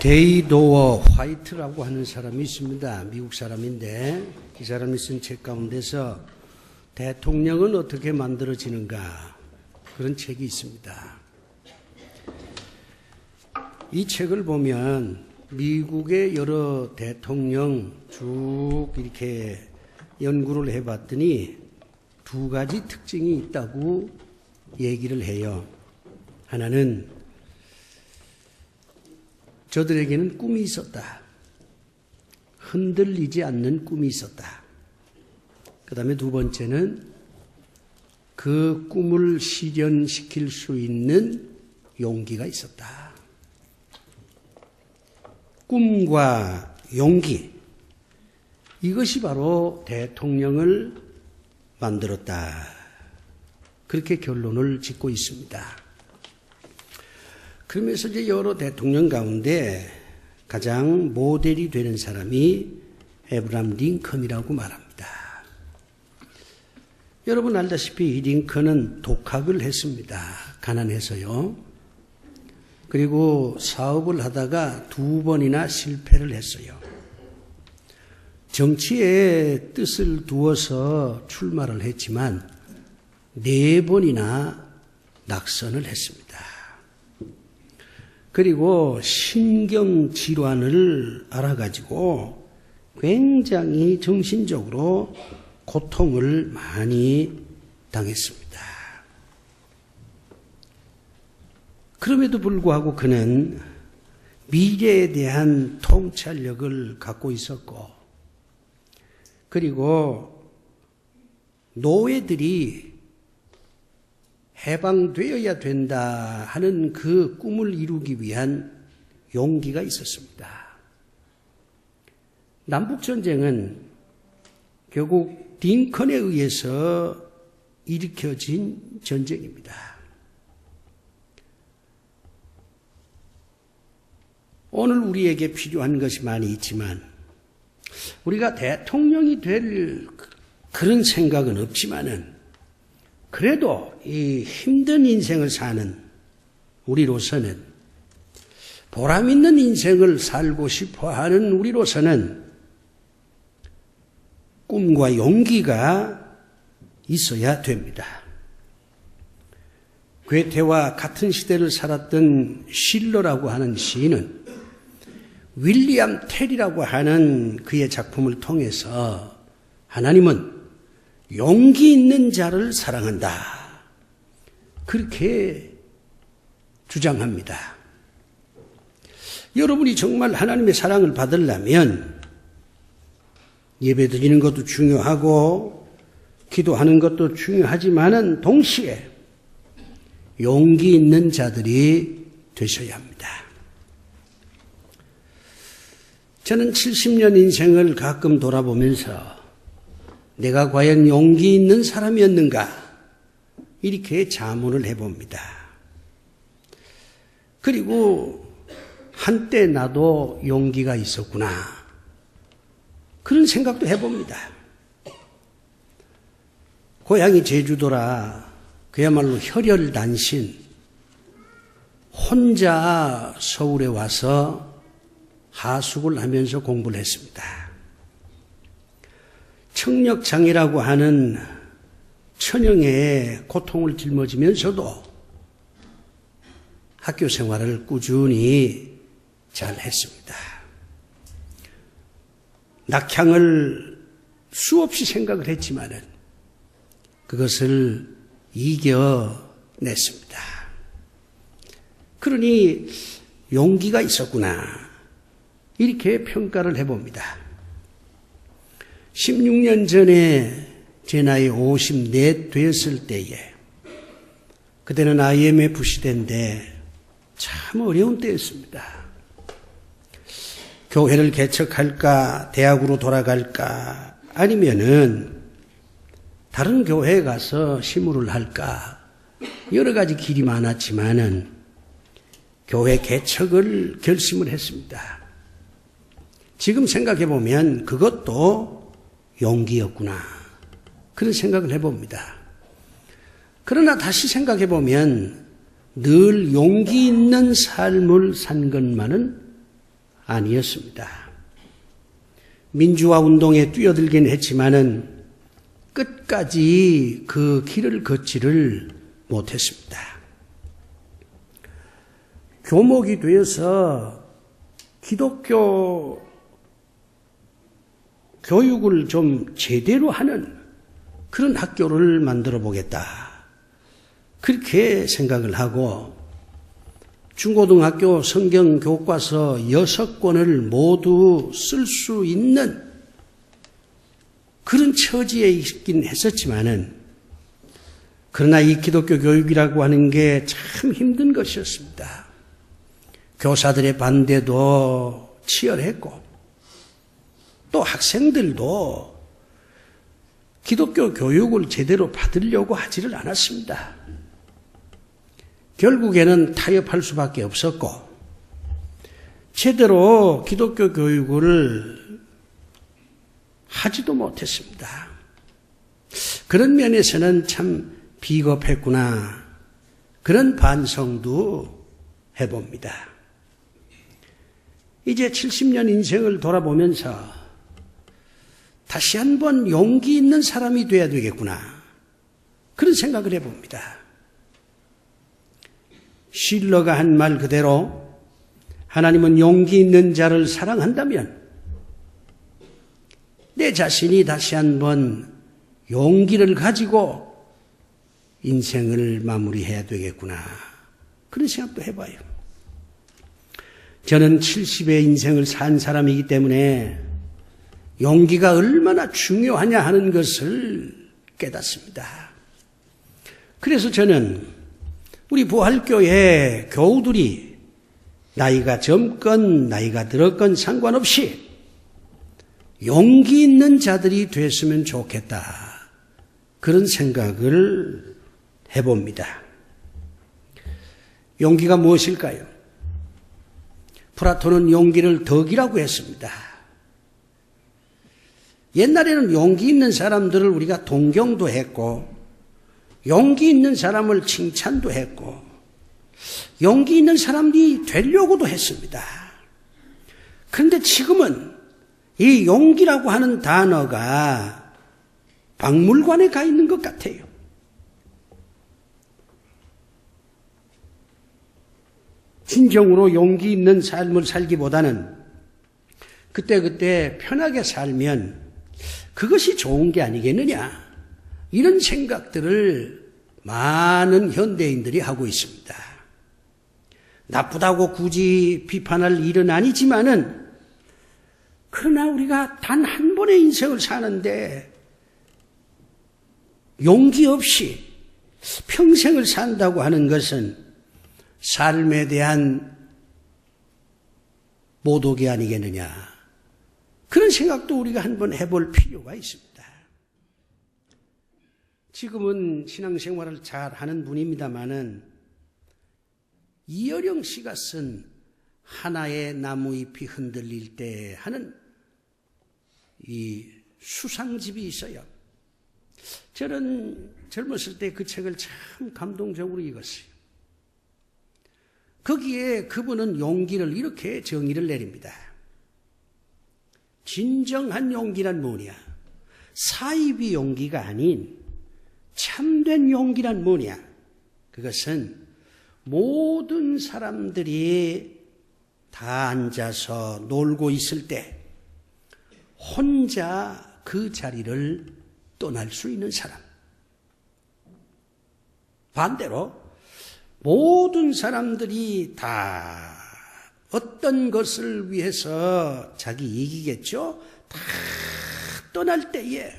데이도어 화이트라고 하는 사람이 있습니다. 미국 사람인데 이 사람이 쓴 책 가운데서 대통령은 어떻게 만들어지는가 그런 책이 있습니다. 이 책을 보면 미국의 여러 대통령 쭉 이렇게 연구를 해봤더니 두 가지 특징이 있다고 얘기를 해요. 하나는 저들에게는 꿈이 있었다. 흔들리지 않는 꿈이 있었다. 그 다음에 두 번째는 그 꿈을 실현시킬 수 있는 용기가 있었다. 꿈과 용기, 이것이 바로 대통령을 만들었다. 그렇게 결론을 짓고 있습니다. 그러면서 이제 여러 대통령 가운데 가장 모델이 되는 사람이 에브라함 링컨이라고 말합니다. 여러분 알다시피 링컨은 독학을 했습니다. 가난해서요. 그리고 사업을 하다가 2번이나 실패를 했어요. 정치에 뜻을 두어서 출마를 했지만 4번이나 낙선을 했습니다. 그리고 신경질환을 알아가지고 굉장히 정신적으로 고통을 많이 당했습니다. 그럼에도 불구하고 그는 미래에 대한 통찰력을 갖고 있었고, 그리고 노예들이 해방되어야 된다 하는 그 꿈을 이루기 위한 용기가 있었습니다. 남북전쟁은 결국 링컨에 의해서 일으켜진 전쟁입니다. 오늘 우리에게 필요한 것이 많이 있지만 우리가 대통령이 될 그런 생각은 없지만은 그래도 이 힘든 인생을 사는 우리로서는, 보람 있는 인생을 살고 싶어 하는 우리로서는 꿈과 용기가 있어야 됩니다. 괴테와 같은 시대를 살았던 실러라고 하는 시인은 윌리엄 텔이라고 하는 그의 작품을 통해서 하나님은 용기 있는 자를 사랑한다, 그렇게 주장합니다. 여러분이 정말 하나님의 사랑을 받으려면 예배드리는 것도 중요하고 기도하는 것도 중요하지만은 동시에 용기 있는 자들이 되셔야 합니다. 저는 70년 인생을 가끔 돌아보면서 내가 과연 용기 있는 사람이었는가 이렇게 자문을 해봅니다. 그리고 한때 나도 용기가 있었구나 그런 생각도 해봅니다. 고향이 제주도라 그야말로 혈혈단신, 혼자 서울에 와서 하숙을 하면서 공부를 했습니다. 청력장애라고 하는 천형의 고통을 짊어지면서도 학교 생활을 꾸준히 잘 했습니다. 낙향을 수없이 생각을 했지만은 그것을 이겨냈습니다. 그러니 용기가 있었구나 이렇게 평가를 해봅니다. 16년 전에 제 나이 54 되었을 때에, 그때는 IMF 시대인데 참 어려운 때였습니다. 교회를 개척할까, 대학으로 돌아갈까, 아니면은 다른 교회에 가서 시무를 할까, 여러 가지 길이 많았지만은 교회 개척을 결심을 했습니다. 지금 생각해 보면 그것도 용기였구나 그런 생각을 해봅니다. 그러나 다시 생각해 보면 늘 용기 있는 삶을 산 것만은 아니었습니다. 민주화 운동에 뛰어들긴 했지만은 끝까지 그 길을 걷지를 못했습니다. 교목이 되어서 기독교 교육을 좀 제대로 하는 그런 학교를 만들어 보겠다. 그렇게 생각을 하고 중고등학교 성경 교과서 6권을 모두 쓸 수 있는 그런 처지에 있긴 했었지만은 그러나 이 기독교 교육이라고 하는 게 참 힘든 것이었습니다. 교사들의 반대도 치열했고 또 학생들도 기독교 교육을 제대로 받으려고 하지를 않았습니다. 결국에는 타협할 수밖에 없었고 제대로 기독교 교육을 하지도 못했습니다. 그런 면에서는 참 비겁했구나 그런 반성도 해봅니다. 이제 70년 인생을 돌아보면서 다시 한번 용기 있는 사람이 돼야 되겠구나 그런 생각을 해봅니다. 실러가 한 말 그대로 하나님은 용기 있는 자를 사랑한다면 내 자신이 다시 한번 용기를 가지고 인생을 마무리해야 되겠구나 그런 생각도 해봐요. 저는 70의 인생을 산 사람이기 때문에 용기가 얼마나 중요하냐 하는 것을 깨닫습니다. 그래서 저는 우리 부활교회 교우들이 나이가 젊건 나이가 들었건 상관없이 용기 있는 자들이 됐으면 좋겠다 그런 생각을 해봅니다. 용기가 무엇일까요? 플라톤은 용기를 덕이라고 했습니다. 옛날에는 용기 있는 사람들을 우리가 동경도 했고 용기 있는 사람을 칭찬도 했고 용기 있는 사람이 되려고도 했습니다. 그런데 지금은 이 용기라고 하는 단어가 박물관에 가 있는 것 같아요. 진정으로 용기 있는 삶을 살기보다는 그때그때 편하게 살면 그것이 좋은 게 아니겠느냐 이런 생각들을 많은 현대인들이 하고 있습니다. 나쁘다고 굳이 비판할 일은 아니지만은 그러나 우리가 단 한 번의 인생을 사는데 용기 없이 평생을 산다고 하는 것은 삶에 대한 모독이 아니겠느냐 그런 생각도 우리가 한번 해볼 필요가 있습니다. 지금은 신앙생활을 잘 하는 분입니다마는 이어령 씨가 쓴 하나의 나무잎이 흔들릴 때 하는 이 수상집이 있어요. 저는 젊었을 때 그 책을 참 감동적으로 읽었어요. 거기에 그분은 용기를 이렇게 정의를 내립니다. 진정한 용기란 뭐냐? 사이비 용기가 아닌 참된 용기란 뭐냐? 그것은 모든 사람들이 다 앉아서 놀고 있을 때 혼자 그 자리를 떠날 수 있는 사람. 반대로 모든 사람들이 다 어떤 것을 위해서 자기 이익이겠죠? 다 떠날 때에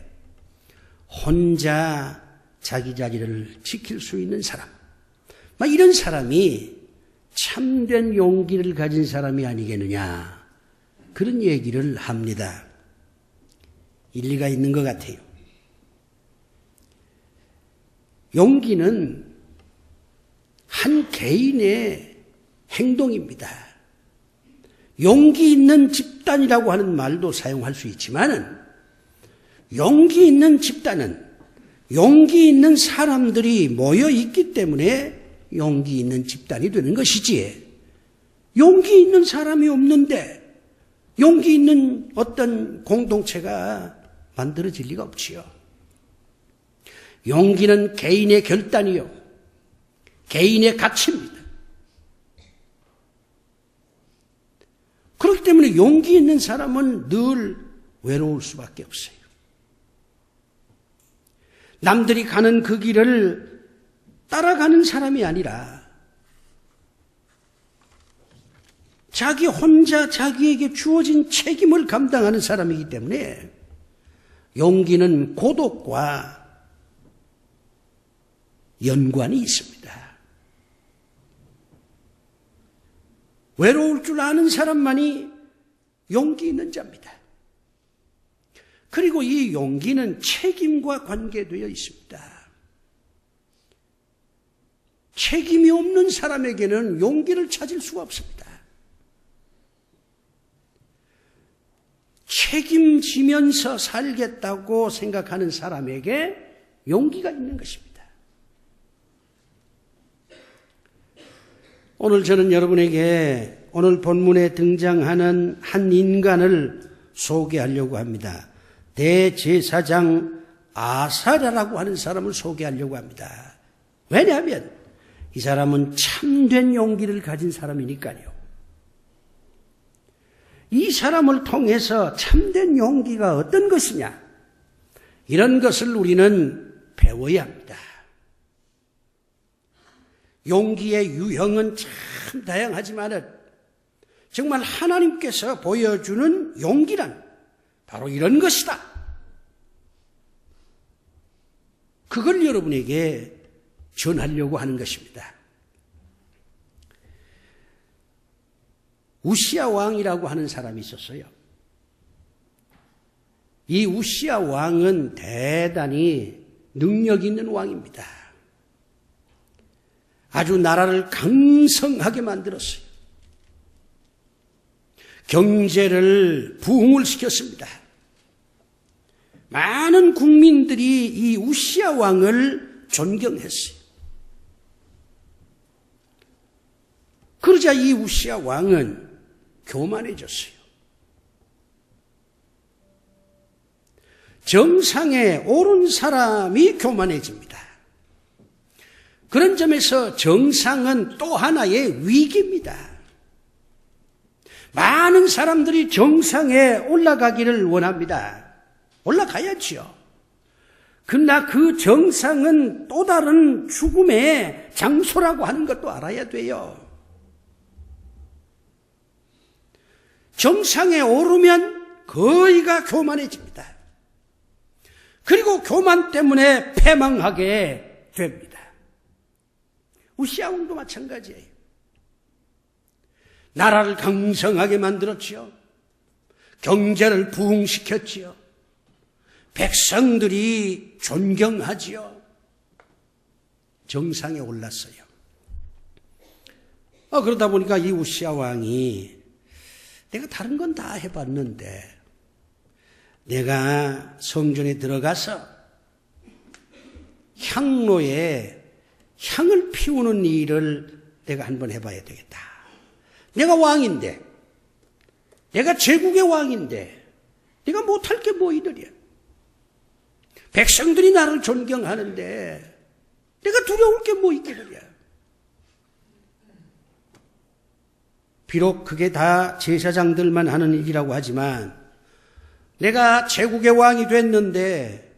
혼자 자기 자리를 지킬 수 있는 사람. 이런 사람이 참된 용기를 가진 사람이 아니겠느냐. 그런 얘기를 합니다. 일리가 있는 것 같아요. 용기는 한 개인의 행동입니다. 용기 있는 집단이라고 하는 말도 사용할 수 있지만은 용기 있는 집단은 용기 있는 사람들이 모여 있기 때문에 용기 있는 집단이 되는 것이지 용기 있는 사람이 없는데 용기 있는 어떤 공동체가 만들어질 리가 없지요. 용기는 개인의 결단이요, 개인의 가치입니다. 그렇기 때문에 용기 있는 사람은 늘 외로울 수밖에 없어요. 남들이 가는 그 길을 따라가는 사람이 아니라 자기 혼자 자기에게 주어진 책임을 감당하는 사람이기 때문에 용기는 고독과 연관이 있습니다. 외로울 줄 아는 사람만이 용기 있는 자입니다. 그리고 이 용기는 책임과 관계되어 있습니다. 책임이 없는 사람에게는 용기를 찾을 수가 없습니다. 책임지면서 살겠다고 생각하는 사람에게 용기가 있는 것입니다. 오늘 저는 여러분에게 오늘 본문에 등장하는 한 인간을 소개하려고 합니다. 대제사장 아사랴라고 하는 사람을 소개하려고 합니다. 왜냐하면 이 사람은 참된 용기를 가진 사람이니까요. 이 사람을 통해서 참된 용기가 어떤 것이냐, 이런 것을 우리는 배워야 합니다. 용기의 유형은 참 다양하지만 정말 하나님께서 보여주는 용기란 바로 이런 것이다. 그걸 여러분에게 전하려고 하는 것입니다. 우시야 왕이라고 하는 사람이 있었어요. 이 우시야 왕은 대단히 능력 있는 왕입니다. 아주 나라를 강성하게 만들었어요. 경제를 부흥을 시켰습니다. 많은 국민들이 이 우시야 왕을 존경했어요. 그러자 이 우시야 왕은 교만해졌어요. 정상에 오른 사람이 교만해집니다. 그런 점에서 정상은 또 하나의 위기입니다. 많은 사람들이 정상에 올라가기를 원합니다. 올라가야지요. 그러나 그 정상은 또 다른 죽음의 장소라고 하는 것도 알아야 돼요. 정상에 오르면 거의가 교만해집니다. 그리고 교만 때문에 패망하게 됩니다. 우시야 왕도 마찬가지예요. 나라를 강성하게 만들었지요. 경제를 부흥시켰지요. 백성들이 존경하지요. 정상에 올랐어요. 그러다 보니까 이 우시야 왕이 내가 다른 건 다 해봤는데 내가 성전에 들어가서 향로에 향을 피우는 일을 내가 한번 해봐야 되겠다. 내가 왕인데, 내가 제국의 왕인데 내가 못할 게 뭐 이들이야. 백성들이 나를 존경하는데 내가 두려울 게 뭐 있겠느냐. 비록 그게 다 제사장들만 하는 일이라고 하지만 내가 제국의 왕이 됐는데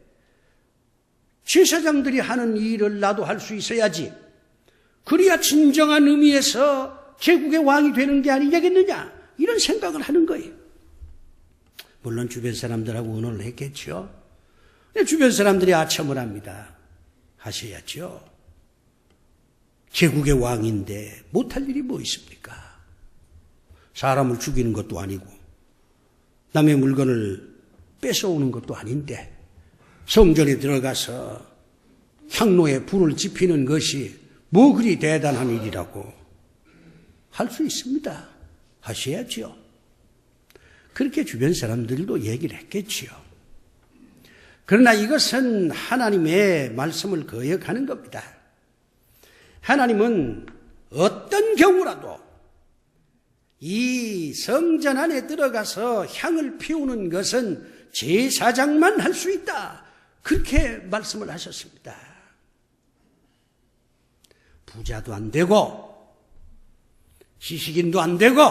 제사장들이 하는 일을 나도 할 수 있어야지. 그래야 진정한 의미에서 제국의 왕이 되는 게 아니겠느냐, 이런 생각을 하는 거예요. 물론 주변 사람들하고 의논을 했겠죠. 주변 사람들이 아첨을 합니다. 하셔야죠. 제국의 왕인데 못할 일이 뭐 있습니까? 사람을 죽이는 것도 아니고 남의 물건을 뺏어오는 것도 아닌데 성전에 들어가서 향로에 불을 지피는 것이 뭐 그리 대단한 일이라고 할 수 있습니다. 하셔야지요. 그렇게 주변 사람들도 얘기를 했겠지요. 그러나 이것은 하나님의 말씀을 거역하는 겁니다. 하나님은 어떤 경우라도 이 성전 안에 들어가서 향을 피우는 것은 제사장만 할 수 있다. 그렇게 말씀을 하셨습니다. 부자도 안 되고 지식인도 안 되고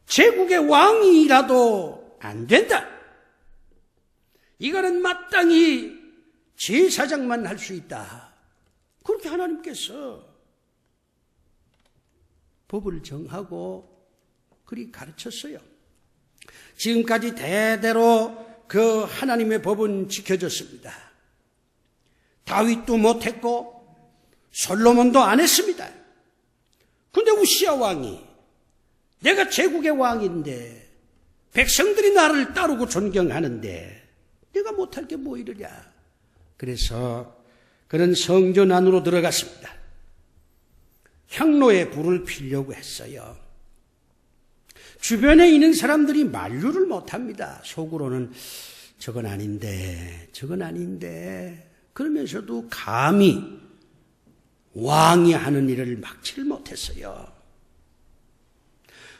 제국의 왕이라도 안 된다. 이거는 마땅히 제사장만 할 수 있다. 그렇게 하나님께서 법을 정하고 그리 가르쳤어요. 지금까지 대대로 그 하나님의 법은 지켜졌습니다. 다윗도 못했고 솔로몬도 안 했습니다. 근데 우시야 왕이 내가 제국의 왕인데 백성들이 나를 따르고 존경하는데 내가 못할 게 뭐 이러냐. 그래서 그는 성전 안으로 들어갔습니다. 향로에 불을 피려고 했어요. 주변에 있는 사람들이 만류를 못합니다. 속으로는 저건 아닌데 그러면서도 감히 왕이 하는 일을 막지를 못했어요.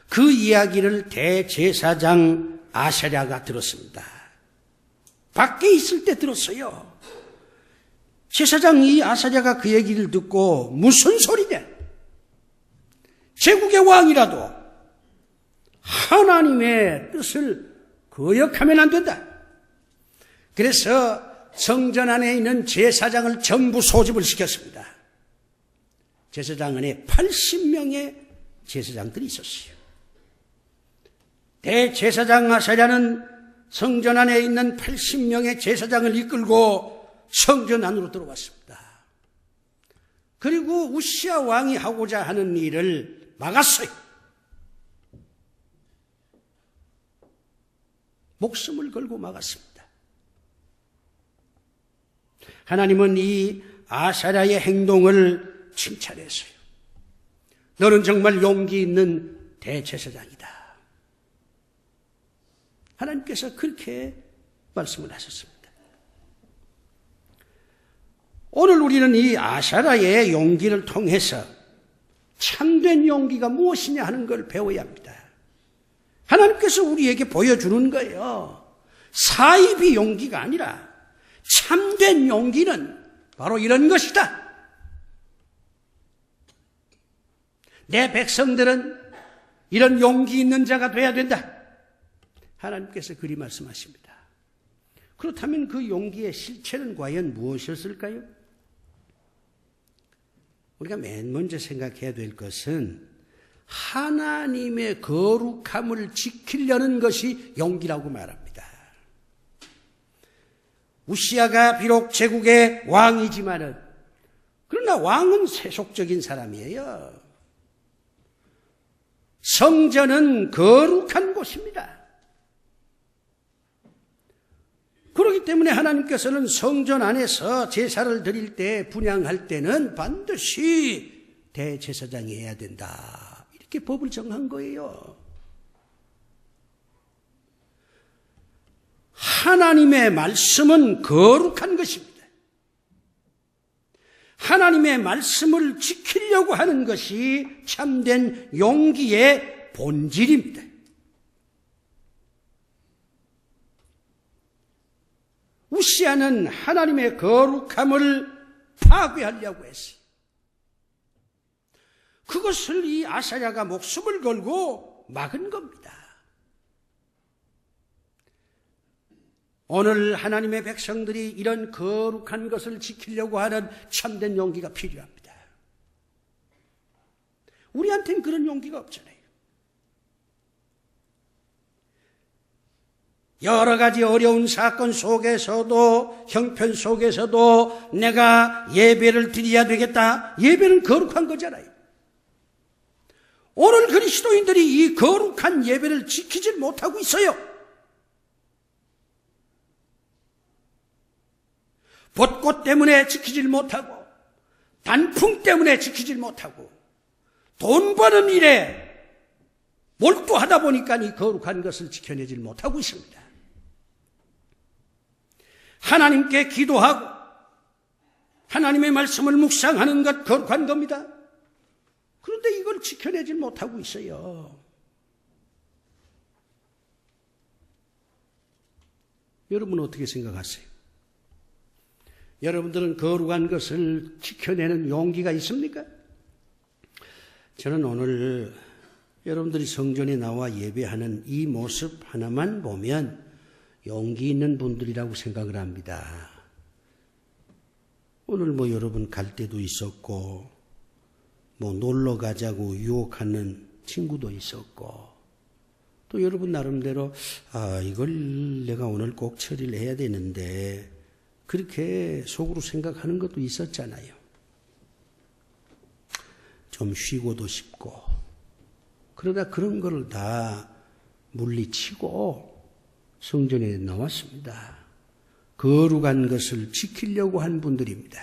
그 이야기를 대제사장 아사랴가 들었습니다. 밖에 있을 때 들었어요. 제사장 이 아사랴가 그 얘기를 듣고 무슨 소리냐? 제국의 왕이라도 하나님의 뜻을 거역하면 안 된다. 그래서 성전 안에 있는 제사장을 전부 소집을 시켰습니다. 제사장 안에 80명의 제사장들이 있었어요. 대제사장 아사랴는 성전 안에 있는 80명의 제사장을 이끌고 성전 안으로 들어왔습니다. 그리고 우시야 왕이 하고자 하는 일을 막았어요. 목숨을 걸고 막았습니다. 하나님은 이 아사랴의 행동을 칭찬했어요. 너는 정말 용기 있는 대제사장이다. 하나님께서 그렇게 말씀을 하셨습니다. 오늘 우리는 이 아사랴의 용기를 통해서 참된 용기가 무엇이냐 하는 걸 배워야 합니다. 하나님께서 우리에게 보여주는 거예요. 사이비 용기가 아니라 참된 용기는 바로 이런 것이다. 내 백성들은 이런 용기 있는 자가 돼야 된다. 하나님께서 그리 말씀하십니다. 그렇다면 그 용기의 실체는 과연 무엇이었을까요? 우리가 맨 먼저 생각해야 될 것은 하나님의 거룩함을 지키려는 것이 용기라고 말합니다. 우시야가 비록 제국의 왕이지만은 그러나 왕은 세속적인 사람이에요. 성전은 거룩한 곳입니다. 그렇기 때문에 하나님께서는 성전 안에서 제사를 드릴 때 분향할 때는 반드시 대제사장이 해야 된다. 이렇게 법을 정한 거예요. 하나님의 말씀은 거룩한 것입니다. 하나님의 말씀을 지키려고 하는 것이 참된 용기의 본질입니다. 우시야는 하나님의 거룩함을 파괴하려고 했어요. 그것을 이 아사랴가 목숨을 걸고 막은 겁니다. 오늘 하나님의 백성들이 이런 거룩한 것을 지키려고 하는 참된 용기가 필요합니다. 우리한테는 그런 용기가 없잖아요. 여러 가지 어려운 사건 속에서도 형편 속에서도 내가 예배를 드려야 되겠다. 예배는 거룩한 거잖아요. 오늘 그리스도인들이 이 거룩한 예배를 지키지 못하고 있어요. 벚꽃 때문에 지키질 못하고 단풍 때문에 지키질 못하고 돈 버는 일에 몰두하다 보니까 이 거룩한 것을 지켜내질 못하고 있습니다. 하나님께 기도하고 하나님의 말씀을 묵상하는 것 거룩한 겁니다. 그런데 이걸 지켜내질 못하고 있어요. 여러분은 어떻게 생각하세요? 여러분들은 거룩한 것을 지켜내는 용기가 있습니까? 저는 오늘 여러분들이 성전에 나와 예배하는 이 모습 하나만 보면 용기 있는 분들이라고 생각을 합니다. 오늘 여러분 갈 때도 있었고, 놀러 가자고 유혹하는 친구도 있었고, 또 여러분 나름대로, 이걸 내가 오늘 꼭 처리를 해야 되는데, 그렇게 속으로 생각하는 것도 있었잖아요. 좀 쉬고도 싶고, 그러다 그런 걸 다 물리치고 성전에 나왔습니다. 거룩한 것을 지키려고 한 분들입니다.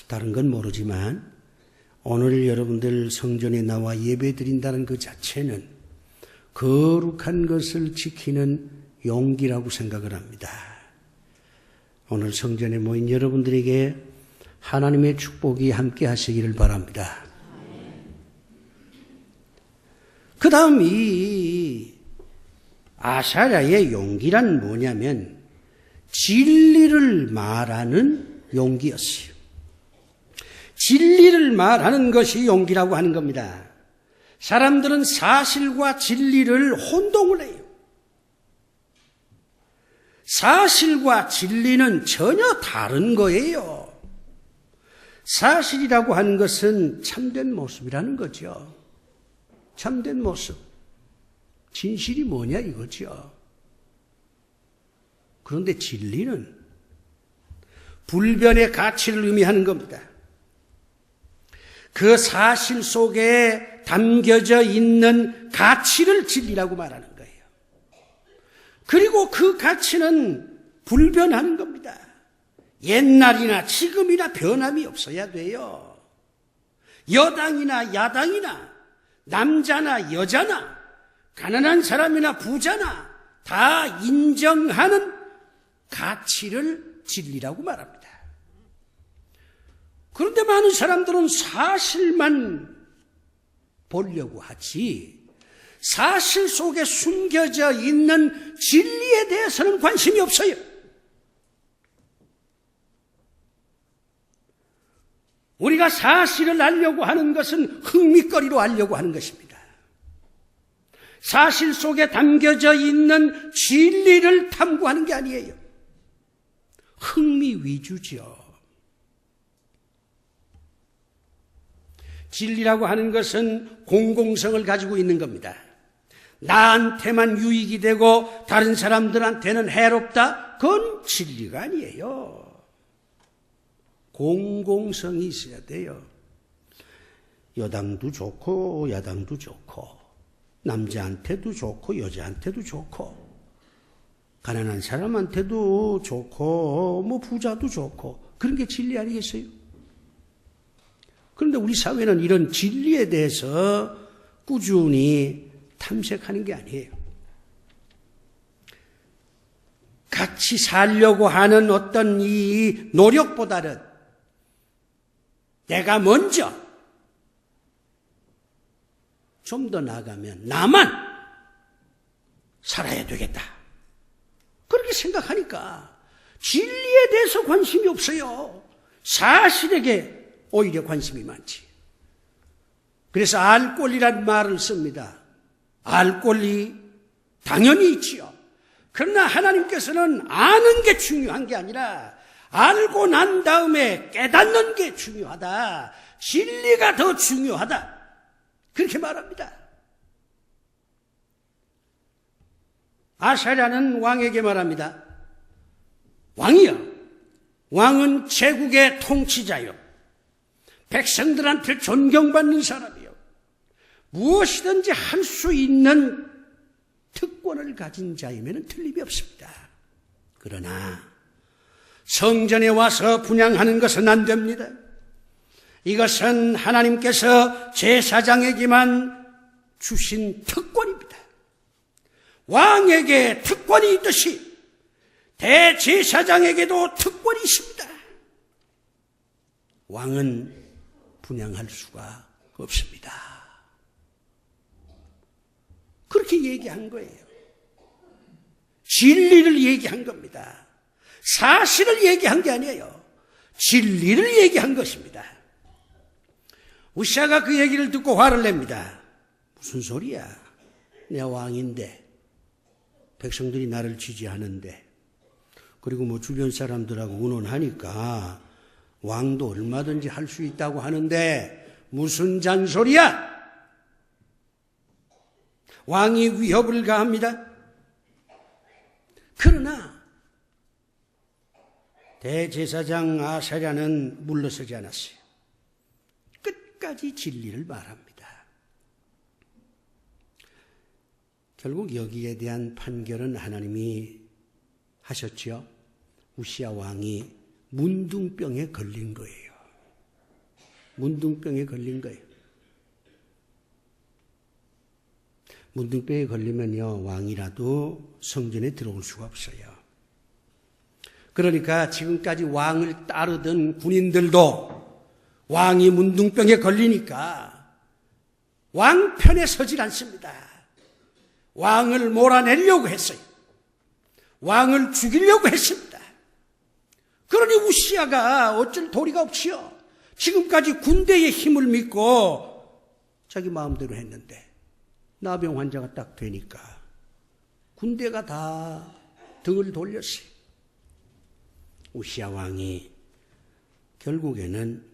다른 건 모르지만 오늘 여러분들 성전에 나와 예배 드린다는 그 자체는 거룩한 것을 지키는 용기라고 생각을 합니다. 오늘 성전에 모인 여러분들에게 하나님의 축복이 함께 하시기를 바랍니다. 그 다음 이 아사랴의 용기란 뭐냐면 진리를 말하는 용기였어요. 진리를 말하는 것이 용기라고 하는 겁니다. 사람들은 사실과 진리를 혼동을 해요. 사실과 진리는 전혀 다른 거예요. 사실이라고 하는 것은 참된 모습이라는 거죠. 참된 모습. 진실이 뭐냐 이거죠. 그런데 진리는 불변의 가치를 의미하는 겁니다. 그 사실 속에 담겨져 있는 가치를 진리라고 말하는 거예요. 그리고 그 가치는 불변하는 겁니다. 옛날이나 지금이나 변함이 없어야 돼요. 여당이나 야당이나 남자나 여자나 가난한 사람이나 부자나 다 인정하는 가치를 진리라고 말합니다. 그런데 많은 사람들은 사실만 보려고 하지 사실 속에 숨겨져 있는 진리에 대해서는 관심이 없어요. 우리가 사실을 알려고 하는 것은 흥미거리로 알려고 하는 것입니다. 사실 속에 담겨져 있는 진리를 탐구하는 게 아니에요. 흥미 위주죠. 진리라고 하는 것은 공공성을 가지고 있는 겁니다. 나한테만 유익이 되고 다른 사람들한테는 해롭다? 그건 진리가 아니에요. 공공성이 있어야 돼요. 여당도 좋고 야당도 좋고 남자한테도 좋고 여자한테도 좋고 가난한 사람한테도 좋고 부자도 좋고 그런 게 진리 아니겠어요? 그런데 우리 사회는 이런 진리에 대해서 꾸준히 탐색하는 게 아니에요. 같이 살려고 하는 어떤 이 노력보다는 내가 먼저 좀 더 나아가면 나만 살아야 되겠다. 그렇게 생각하니까 진리에 대해서 관심이 없어요. 사실에게 오히려 관심이 많지. 그래서 알 권리란 말을 씁니다. 알 권리 당연히 있지요. 그러나 하나님께서는 아는 게 중요한 게 아니라 알고 난 다음에 깨닫는 게 중요하다. 진리가 더 중요하다. 그렇게 말합니다. 아사랴는 왕에게 말합니다. 왕이여, 왕은 제국의 통치자요. 백성들한테 존경받는 사람이요. 무엇이든지 할 수 있는 특권을 가진 자이면 틀림이 없습니다. 그러나 성전에 와서 분향하는 것은 안 됩니다. 이것은 하나님께서 제사장에게만 주신 특권입니다. 왕에게 특권이 있듯이 대제사장에게도 특권이 있습니다. 왕은 분양할 수가 없습니다. 그렇게 얘기한 거예요. 진리를 얘기한 겁니다. 사실을 얘기한 게 아니에요. 진리를 얘기한 것입니다. 우시아가 그 얘기를 듣고 화를 냅니다. 무슨 소리야? 내 왕인데, 백성들이 나를 지지하는데, 그리고 뭐 주변 사람들하고 의논하니까 왕도 얼마든지 할 수 있다고 하는데 무슨 잔소리야? 왕이 위협을 가합니다. 그러나 대제사장 아사랴는 물러서지 않았어요. 끝까지 진리를 말합니다. 결국 여기에 대한 판결은 하나님이 하셨죠. 우시아 왕이 문둥병에 걸린 거예요. 문둥병에 걸린 거예요. 문둥병에 걸리면요, 왕이라도 성전에 들어올 수가 없어요. 그러니까 지금까지 왕을 따르던 군인들도 왕이 문둥병에 걸리니까 왕 편에 서질 않습니다. 왕을 몰아내려고 했어요. 왕을 죽이려고 했습니다. 그러니 우시아가 어쩔 도리가 없지요. 지금까지 군대의 힘을 믿고 자기 마음대로 했는데 나병 환자가 딱 되니까 군대가 다 등을 돌렸어요. 우시아 왕이 결국에는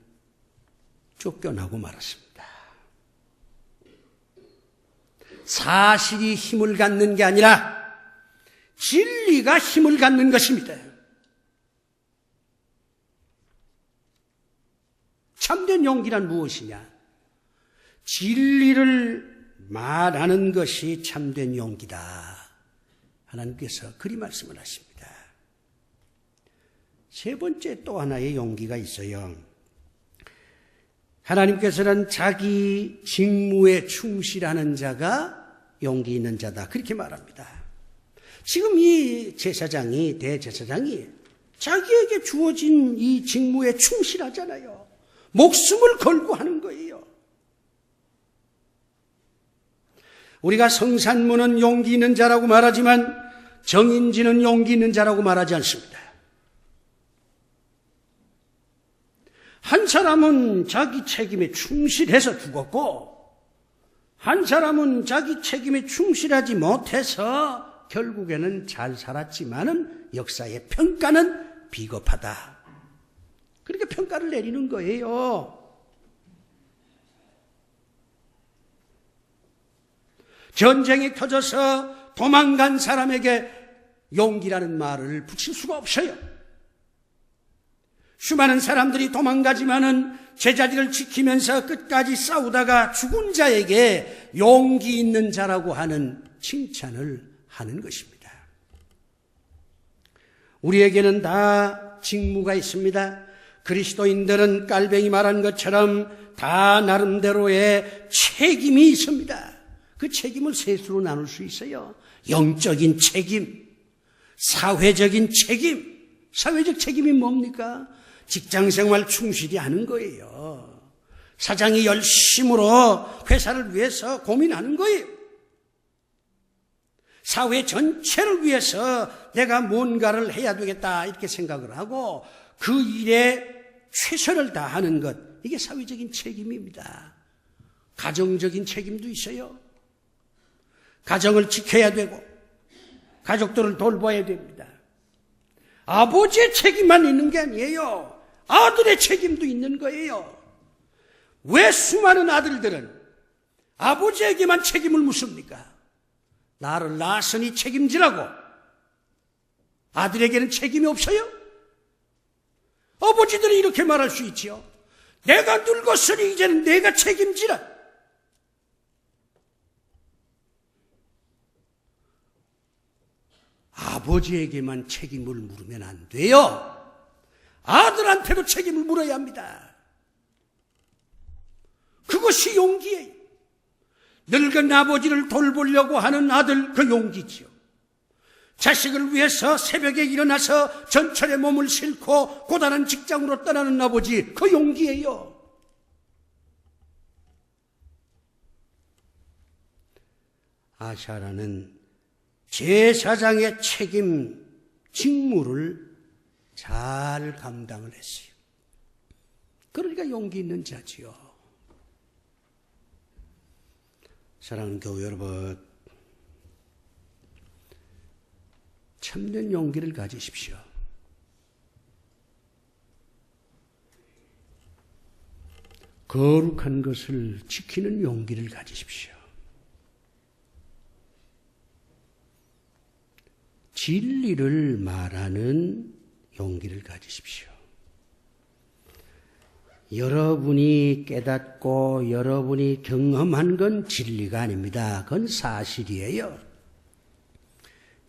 쫓겨나고 말았습니다. 사실이 힘을 갖는 게 아니라 진리가 힘을 갖는 것입니다. 참된 용기란 무엇이냐? 진리를 말하는 것이 참된 용기다. 하나님께서 그리 말씀을 하십니다. 세 번째 또 하나의 용기가 있어요. 하나님께서는 자기 직무에 충실하는 자가 용기 있는 자다. 그렇게 말합니다. 지금 이 제사장이, 대제사장이 자기에게 주어진 이 직무에 충실하잖아요. 목숨을 걸고 하는 거예요. 우리가 성산문은 용기 있는 자라고 말하지만 정인지는 용기 있는 자라고 말하지 않습니다. 한 사람은 자기 책임에 충실해서 죽었고 한 사람은 자기 책임에 충실하지 못해서 결국에는 잘 살았지만은 역사의 평가는 비겁하다. 그렇게 평가를 내리는 거예요. 전쟁이 터져서 도망간 사람에게 용기라는 말을 붙일 수가 없어요. 수많은 사람들이 도망가지만은 제자리를 지키면서 끝까지 싸우다가 죽은 자에게 용기 있는 자라고 하는 칭찬을 하는 것입니다. 우리에게는 다 직무가 있습니다. 그리스도인들은 깔뱅이 말한 것처럼 다 나름대로의 책임이 있습니다. 그 책임을 셋으로 나눌 수 있어요. 영적인 책임, 사회적인 책임. 사회적 책임이 뭡니까? 직장생활 충실히 하는 거예요. 사장이 열심으로 회사를 위해서 고민하는 거예요. 사회 전체를 위해서 내가 뭔가를 해야 되겠다 이렇게 생각을 하고 그 일에 최선을 다하는 것, 이게 사회적인 책임입니다. 가정적인 책임도 있어요. 가정을 지켜야 되고 가족들을 돌봐야 됩니다. 아버지의 책임만 있는 게 아니에요. 아들의 책임도 있는 거예요. 왜 수많은 아들들은 아버지에게만 책임을 묻습니까? 나를 낳았으니 책임지라고. 아들에게는 책임이 없어요? 아버지들이 이렇게 말할 수 있지요. 내가 늙었으니 이제는 내가 책임지라. 아버지에게만 책임을 물으면 안 돼요. 아들한테도 책임을 물어야 합니다. 그것이 용기예요. 늙은 아버지를 돌보려고 하는 아들, 그 용기지요. 자식을 위해서 새벽에 일어나서 전철에 몸을 싣고 고단한 직장으로 떠나는 아버지, 그 용기예요. 아샤라는 제사장의 직무를 잘 감당을 했어요. 그러니까 용기 있는 자지요. 사랑하는 교회 여러분, 참된 용기를 가지십시오. 거룩한 것을 지키는 용기를 가지십시오. 진리를 말하는 용기를 가지십시오. 여러분이 깨닫고 여러분이 경험한 건 진리가 아닙니다. 그건 사실이에요.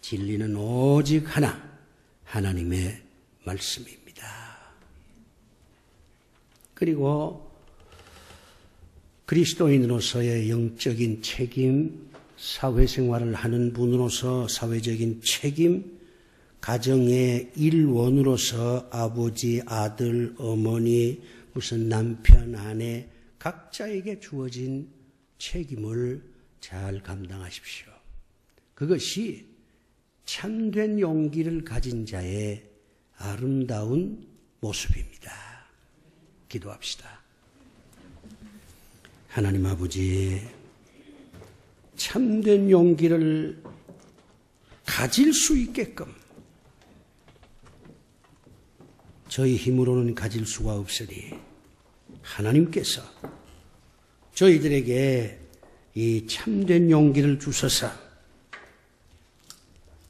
진리는 오직 하나, 하나님의 말씀입니다. 그리고 그리스도인으로서의 영적인 책임, 사회생활을 하는 분으로서 사회적인 책임, 가정의 일원으로서 아버지, 아들, 어머니, 무슨 남편, 아내 각자에게 주어진 책임을 잘 감당하십시오. 그것이 참된 용기를 가진 자의 아름다운 모습입니다. 기도합시다. 하나님 아버지, 참된 용기를 가질 수 있게끔 저희 힘으로는 가질 수가 없으니 하나님께서 저희들에게 이 참된 용기를 주셔서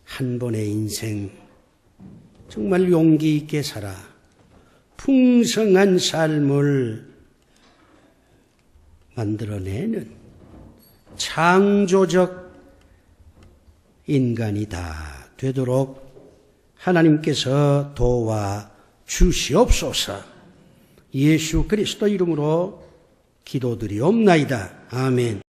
한 번의 인생 정말 용기 있게 살아 풍성한 삶을 만들어내는 창조적 인간이 다 되도록 하나님께서 도와 주시옵소서. 예수 그리스도 이름으로 기도드리옵나이다. 아멘.